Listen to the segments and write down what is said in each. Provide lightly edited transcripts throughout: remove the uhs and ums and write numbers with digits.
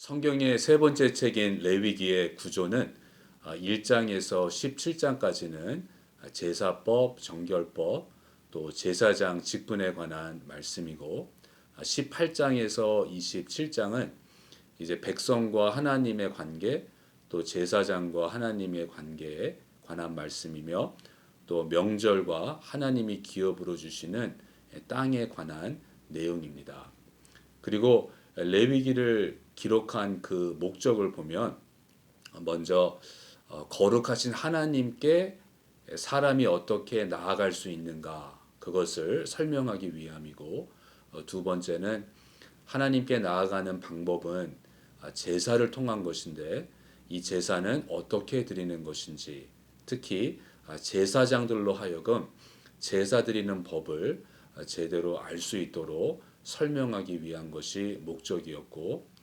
성경의 세 번째 책인 레위기의 구조는 1장에서 17장까지는 제사법, 정결법, 또 제사장 직분에 관한 말씀이고 18장에서 27장은 이제 백성과 하나님의 관계, 또 제사장과 하나님의 관계에 관한 말씀이며 또 명절과 하나님이 기업으로 주시는 땅에 관한 내용입니다. 그리고 레위기를 기록한 그 목적을 보면 먼저 거룩하신 하나님께 사람이 어떻게 나아갈 수 있는가 그것을 설명하기 위함이고 두 번째는 하나님께 나아가는 방법은 제사를 통한 것인데 이 제사는 어떻게 드리는 것인지 특히 제사장들로 하여금 제사 드리는 법을 제대로 알 수 있도록 설명하기 위한 것이 목적이었고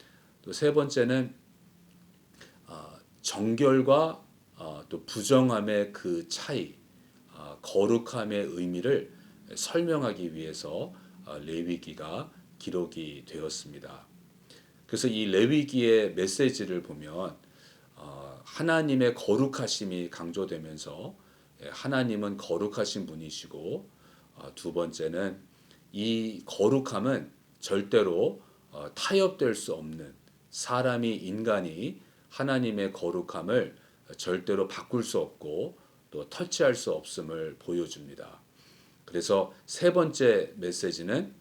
또 세 번째는 정결과 또 부정함의 그 차이, 거룩함의 의미를 설명하기 위해서 레위기가 기록이 되었습니다. 그래서 이 레위기의 메시지를 보면 하나님의 거룩하심이 강조되면서 하나님은 거룩하신 분이시고 두 번째는 이 거룩함은 절대로 타협될 수 없는 사람이 인간이 하나님의 거룩함을 절대로 바꿀 수 없고 또 터치할 수 없음을 보여줍니다. 그래서 세 번째 메시지는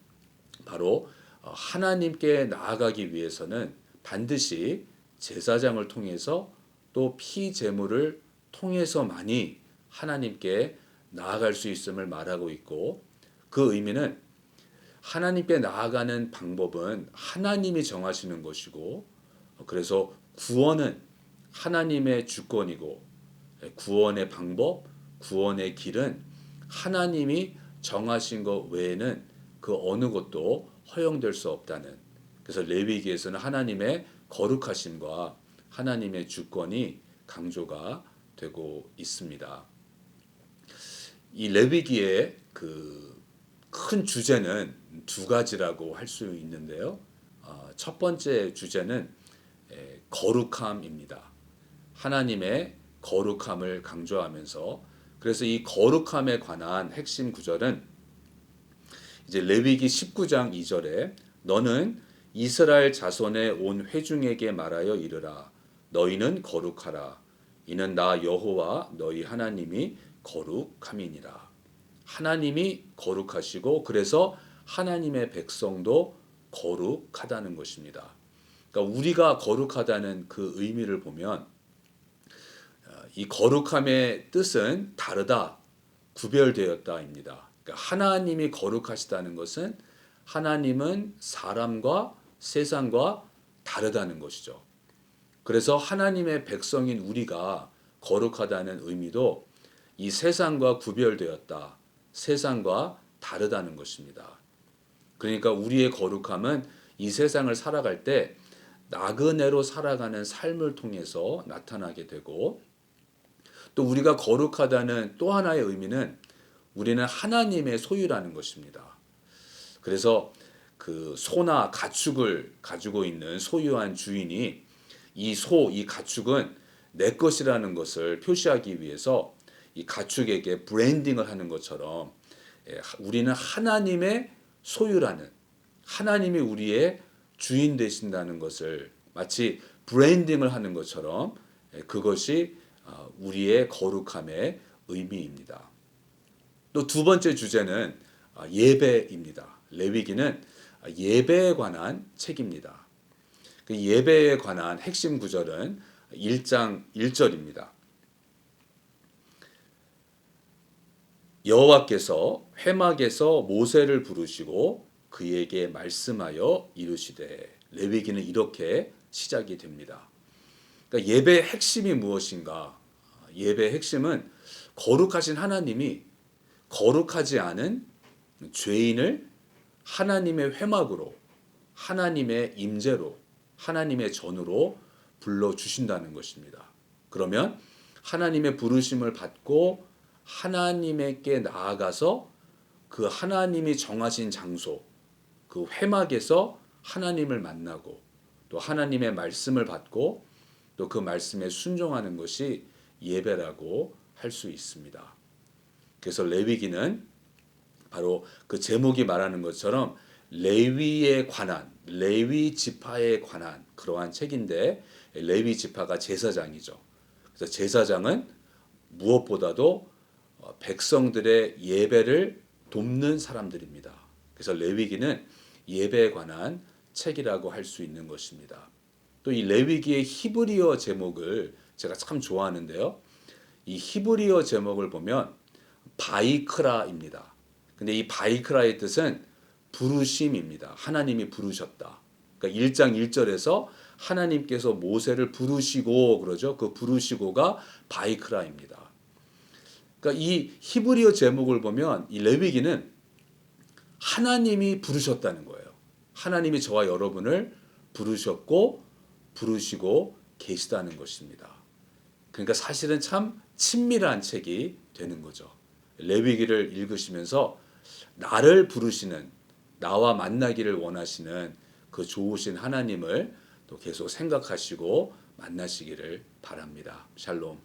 바로 하나님께 나아가기 위해서는 반드시 제사장을 통해서 또 피제물을 통해서만이 하나님께 나아갈 수 있음을 말하고 있고 그 의미는 하나님께 나아가는 방법은 하나님이 정하시는 것이고 그래서 구원은 하나님의 주권이고 구원의 방법, 구원의 길은 하나님이 정하신 것 외에는 그 어느 것도 허용될 수 없다는 그래서 레위기에서는 하나님의 거룩하심과 하나님의 주권이 강조가 되고 있습니다. 이 레위기의 그 큰 주제는 두 가지라고 할 수 있는데요. 첫 번째 주제는 거룩함입니다. 하나님의 거룩함을 강조하면서 그래서 이 거룩함에 관한 핵심 구절은 이제 레위기 19장 2절에 너는 이스라엘 자손의 온 회중에게 말하여 이르라 너희는 거룩하라 이는 나 여호와 너희 하나님이 거룩함이니라. 하나님이 거룩하시고 그래서 하나님의 백성도 거룩하다는 것입니다. 그러니까 우리가 거룩하다는 그 의미를 보면 이 거룩함의 뜻은 다르다, 구별되었다입니다. 그러니까 하나님이 거룩하시다는 것은 하나님은 사람과 세상과 다르다는 것이죠. 그래서 하나님의 백성인 우리가 거룩하다는 의미도 이 세상과 구별되었다, 세상과 다르다는 것입니다. 그러니까 우리의 거룩함은 이 세상을 살아갈 때 나그네로 살아가는 삶을 통해서 나타나게 되고 또 우리가 거룩하다는 또 하나의 의미는 우리는 하나님의 소유라는 것입니다. 그래서 그 소나 가축을 가지고 있는 소유한 주인이 이 소, 이 가축은 내 것이라는 것을 표시하기 위해서 이 가축에게 브랜딩을 하는 것처럼 우리는 하나님의 소유라는 하나님이 우리의 주인 되신다는 것을 마치 브랜딩을 하는 것처럼 그것이 우리의 거룩함의 의미입니다. 또 두 번째 주제는 예배입니다. 레위기는 예배에 관한 책입니다. 그 예배에 관한 핵심 구절은 1장 1절입니다. 여호와께서 회막에서 모세를 부르시고 그에게 말씀하여 이르시되 레위기는 이렇게 시작이 됩니다. 그러니까 예배의 핵심이 무엇인가? 예배의 핵심은 거룩하신 하나님이 거룩하지 않은 죄인을 하나님의 회막으로 하나님의 임재로 하나님의 전으로 불러주신다는 것입니다. 그러면 하나님의 부르심을 받고 하나님께 나아가서 그 하나님이 정하신 장소 그 회막에서 하나님을 만나고 또 하나님의 말씀을 받고 또 그 말씀에 순종하는 것이 예배라고 할 수 있습니다. 그래서 레위기는 바로 그 제목이 말하는 것처럼 레위에 관한, 레위 지파에 관한 그러한 책인데, 레위 지파가 제사장이죠. 그래서 제사장은 무엇보다도 백성들의 예배를 돕는 사람들입니다. 그래서 레위기는 예배에 관한 책이라고 할 수 있는 것입니다. 또 이 레위기의 히브리어 제목을 제가 참 좋아하는데요. 이 히브리어 제목을 보면 바이크라입니다. 근데 이 바이크라의 뜻은 부르심입니다. 하나님이 부르셨다. 그러니까 1장 1절에서 하나님께서 모세를 부르시고 그러죠. 그 부르시고가 바이크라입니다. 그러니까 이 히브리어 제목을 보면 이 레위기는 하나님이 부르셨다는 거예요. 하나님이 저와 여러분을 부르셨고 부르시고 계시다는 것입니다. 그러니까 사실은 참 친밀한 책이 되는 거죠. 레위기를 읽으시면서 나를 부르시는, 나와 만나기를 원하시는 그 좋으신 하나님을 또 계속 생각하시고 만나시기를 바랍니다. 샬롬.